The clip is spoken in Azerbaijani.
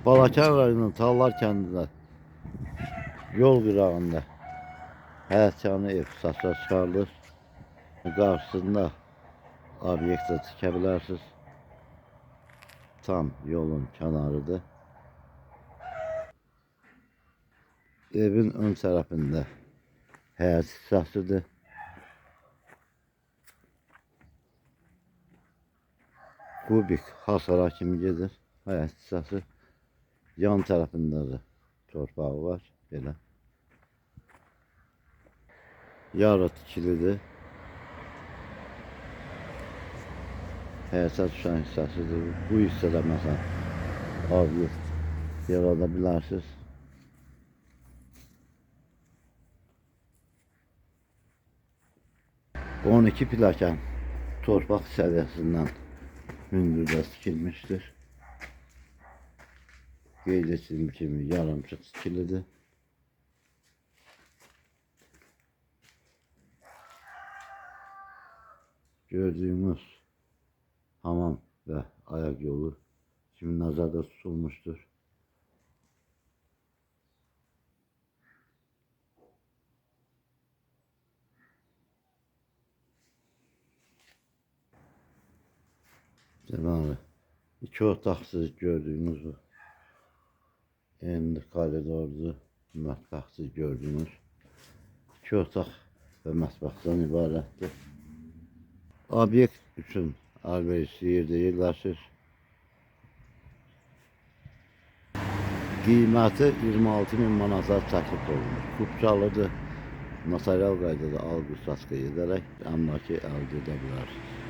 Balakən rayonunun Tallar kəndində yol qırağında həyətyanı ev satışa çıxarılır. Qarşısında obyekt də tikə bilərsiniz. Tam yolun kənarıdır. Evin ön tərəfində həyət hissəsidir. Kubik hasara kimi gedir həyət hissəsi. Yan tərəfində də torpağı var. Belə. Yarı tikilidir. Həyətə düşən hissəsidir. Bu hissədə məsələn obyekt yarada bilərsiniz. On iki plakan torpaq səviyyəsindən hündürdə tikilmişdir. Qeyd etdiyim kimi yarımçıq tikilidir. Gördüyümüz hamam və ayaq yolu kimi nəzərdə tutulmuşdur. Deməli, iki otaqsız gördüyünüz bu enli koridordur, mətbəxsiz gördüyünüz iki otaq və mətbəxdən ibarətdir. Obyekt üçün əlverişli yerdə yerləşir. Qiyməti 26.000 manata təklif olunur. Kupçalıdır. Notarial qaydada alqı-satqı edərək əmlakı əldə edə bilərsiniz.